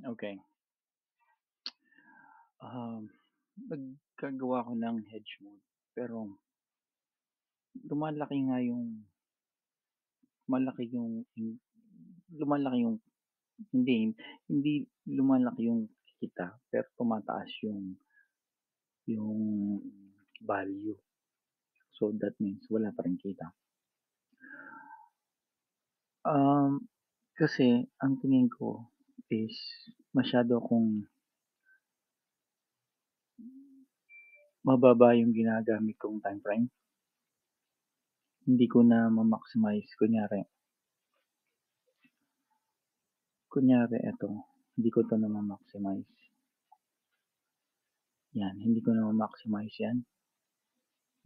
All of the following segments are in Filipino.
Okay. Um, Naggagawa ako ng hedge mode, pero lumalaki nga yung malaki yung lumalaki yung hindi hindi lumalaki yung kita, pero tumataas yung value. So, that means wala pa ring kita. Um, Kasi ang tingin ko is masyado akong mababa yung ginagamit kong time frame. Hindi ko na ma-maximize kunyari eto, hindi ko 'to na ma-maximize. Yan, hindi ko na ma-maximize yan.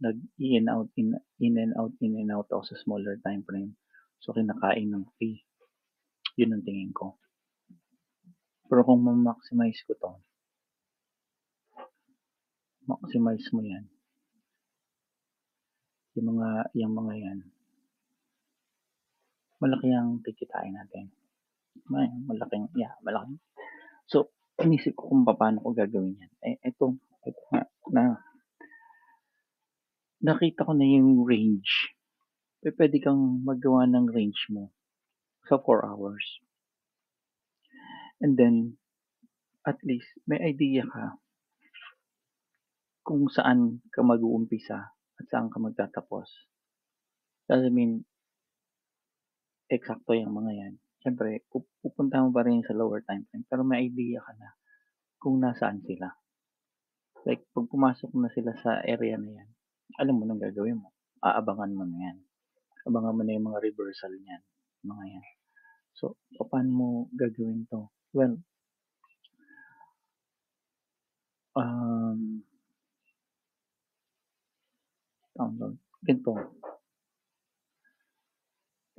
Nag-in out, in and out, in and out ako sa smaller time frame. So, kinakain ng fee. Yun ang tingin ko. Pero kung ma-maximize ko 'to, maximize mo yan, yung mga yan, malaki ang kikitain natin. Malaking. So, inisip ko kung paano ko gagawin yan. Ito nga, nakita ko na yung range. Pwede kang magawa ng range mo sa 4 hours. And then, at least, may idea ka kung saan ka mag-uumpisa at saan ka magtatapos. Doesn't mean eksakto yung mga yan. Siyempre, pupunta mo pa rin sa lower time frame, pero may idea ka na kung nasaan sila. Like, pag pumasok na sila sa area na yan, alam mo nang gagawin mo. Aabangan mo na yan. Abangan mo na yung mga reversal niyan. Mga yan. So, paano mo gagawin to? Well, um, ganito.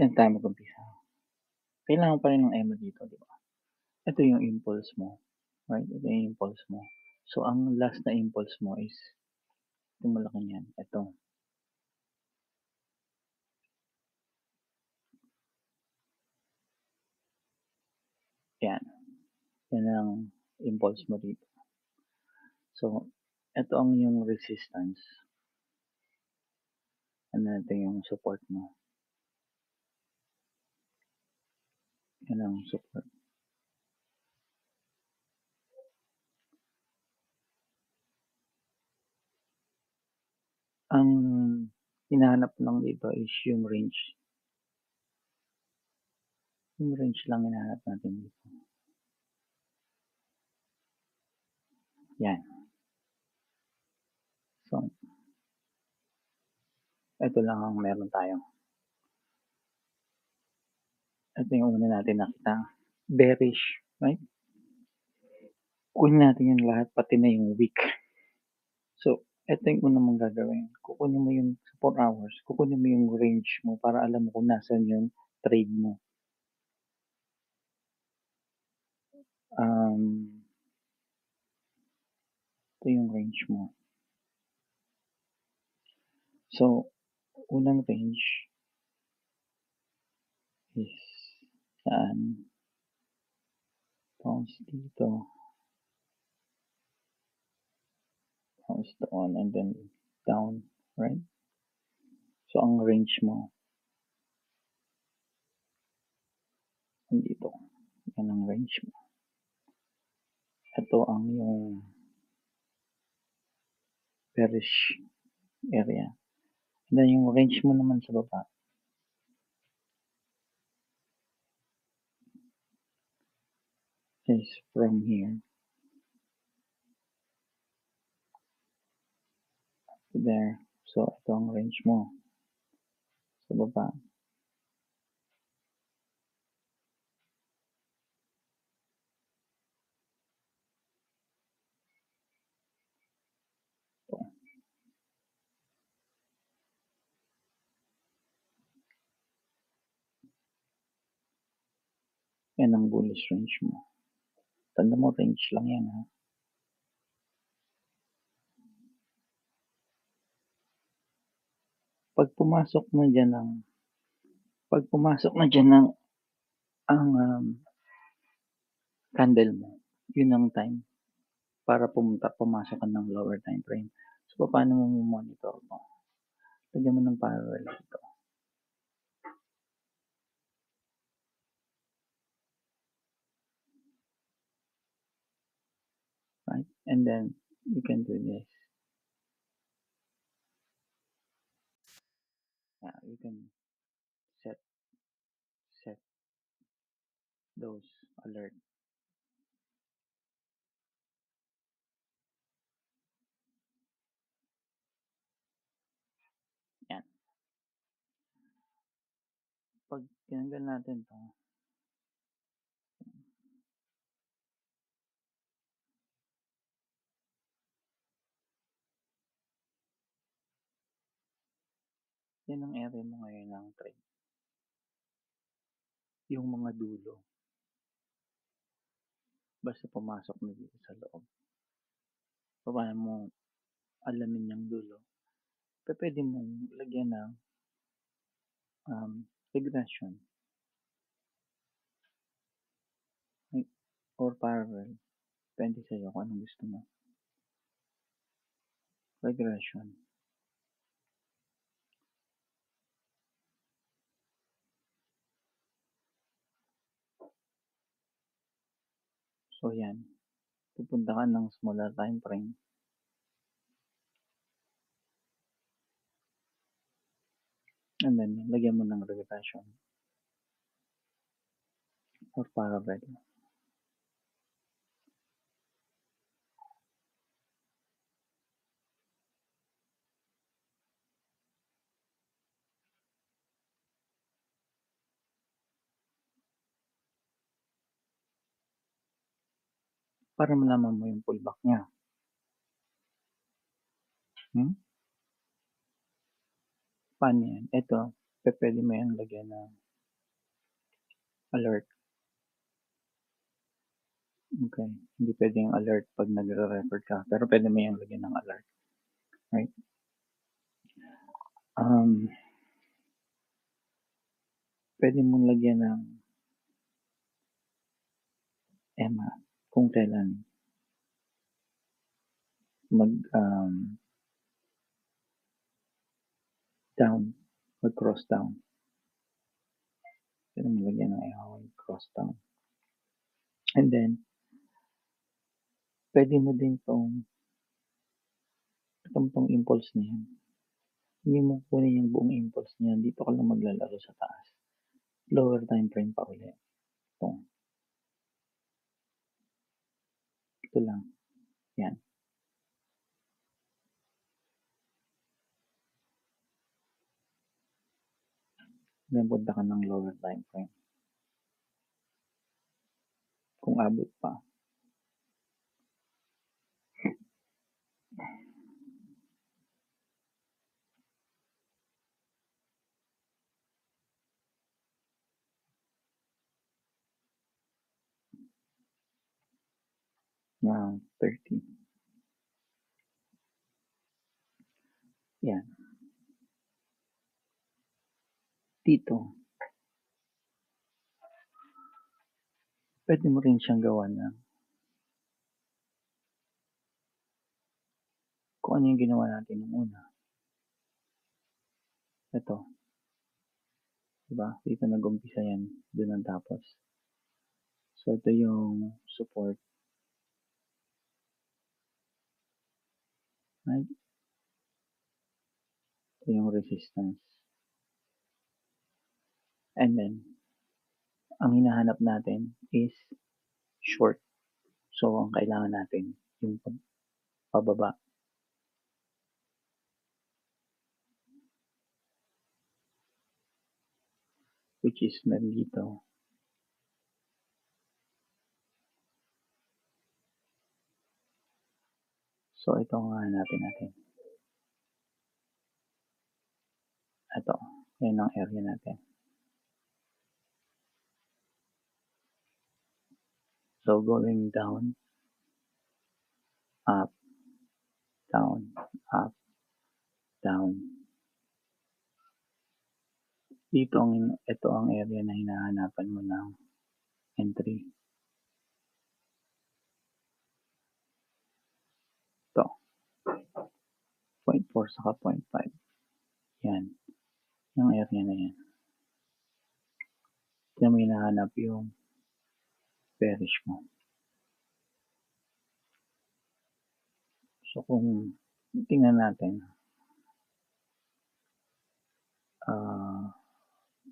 Yan tayo mag-umpisa. Kailangan pa rin ng EMA dito, di ba? Ito yung impulse mo. Right? Ito yung impulse mo. So, ang last na impulse mo is itong malaki niyan. Ito. Yan. Yan ang impulse mo dito. So, ito ang yung resistance. Ano natin yung support mo. Yan ang support. Ang hinahanap lang dito is yung range. Yung range lang hinahanap natin dito. Yan. So, ito lang ang meron tayo. Ito yung una natin nakita. Bearish, right? Kunin natin yung lahat, pati na yung week. So, ito yung una mong gagawin. Kukunin mo yung sa 4 hours, kukunin mo yung range mo para alam mo kung nasan yung trade mo. Ito yung range mo. So, unang range is saan? Bounce dito. Bounce doon and then down, right? So, ang range mo dito. Yan ang range mo. Ito ang yung bearish area. And then yung range mo naman sa baba is from here to there. So, ito ang range mo sa baba. Ito. Yan ang bullish range mo. Tanda mo, range lang yan, ha? Pag pumasok na dyan ang ang candle mo, yun ang time para pumasok ka ng lower time frame. So, paano mo monitor mo? Lagyan mo ng parallel dito. Right? And then, you can do this. Yeah, you can set set those alert. Yan. Pag tinanggal natin to, yan ang area mo ngayon ng trade. Yung mga dulo. Basta pumasok na dito sa loob. Paano mo alamin yung dulo? Pwede mong lagyan ng regression or parallel. Depende sa'yo kung anong gusto mo. Regression. So, yan. Pupunta ka ng smaller time frame. And then, lagyan mo ng regression or parallel. Para malaman mo yung pullback niya. Paano yan? Ito, pwede mo yung lagyan ng alert. Okay. Hindi pwede yung alert pag nagre-record ka. Pero pwede mo yung lagyan ng alert. Right? Pwede mong lagyan ng EMA kung kailan mag-cross down. Pwede mong lagyan ng EMA mag-cross down. And then, pwede mo din tong impulse na yan. Hindi mo kunin yung buong impulse niya. Dito ka lang maglalaro sa taas. Lower time frame pa ulit. Ito lang. Yan. Then, punta ka ng lower time frame. Kung abot pa. Na 30. Yan. Dito, pwede mo rin siyang gawa na kung ano yung ginawa natin nung una. Ito. Diba? Dito nag-umpisa yan. Doon ang tapos. So, ito yung support. Right? Ito yung resistance. And then, ang hinahanap natin is short. So, ang kailangan natin yung pababa. Which is nandito. So, ito ang hanapin natin. Ito. Yan ang area natin. So, going down, up, down, up, down. Ito ang area na hinahanapan mo ng entry. 0.4 saka 0.5. Yan. Yung area na yan. Diyan mo hinahanap yung bearish mo. So, kung tingnan natin,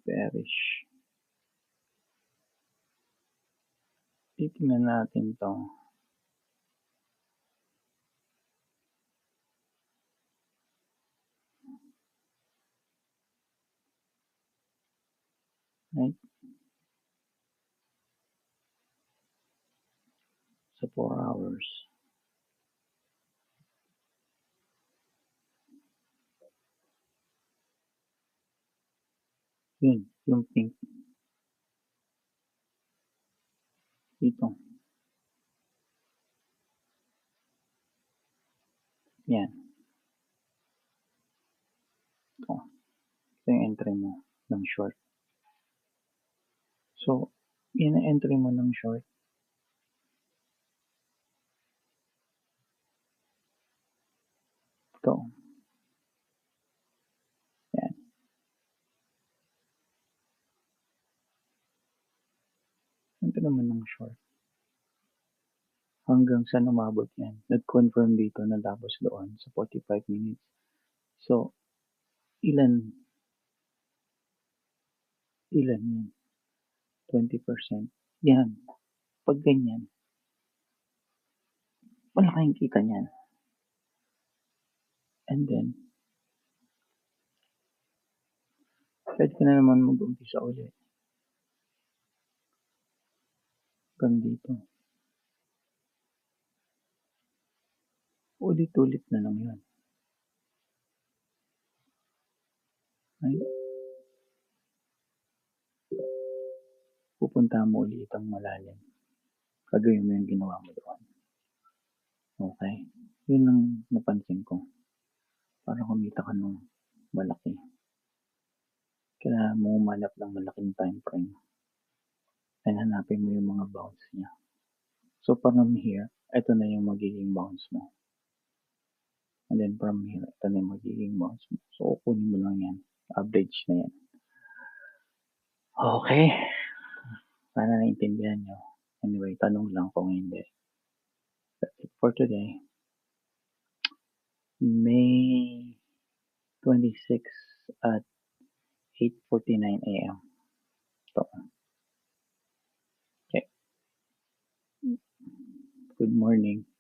bearish. Titingnan natin to. Right? Sa 4 hours. Yun, yung pink. Dito. Yan. Ito. Ito yung entry mo ng short. So, yan ang entry mo ng short. Ito. Yan. Entry naman ng short. Hanggang saan umabot yan. Nag-confirm dito na tapos doon sa 45 minutes. So, ilan yan? 20%. Yan. Pag ganyan, malaking kita niyan. And then, pwede ka na naman mag-umpisa ulit. Hanggang dito. Ulit-ulit na lang yan. Right? Pupunta mo ulit ang malalim. Kagawin mo yung ginawa mo doon. Okay? Yun ang napansin ko. Para kumita ka ng malaki. Kailangan mo umanap ng malaking time frame. And hanapin mo yung mga bounce niya. So, from here, ito na yung magiging bounce mo. And then from here, ito na yung magiging bounce mo. So, kukunin mo lang yan. Average na yan. Okay. Sana naintindihan nyo. Anyway, tanong lang kung hindi. That's it for today. May 26 at 8:49 a.m. So, okay. Good morning.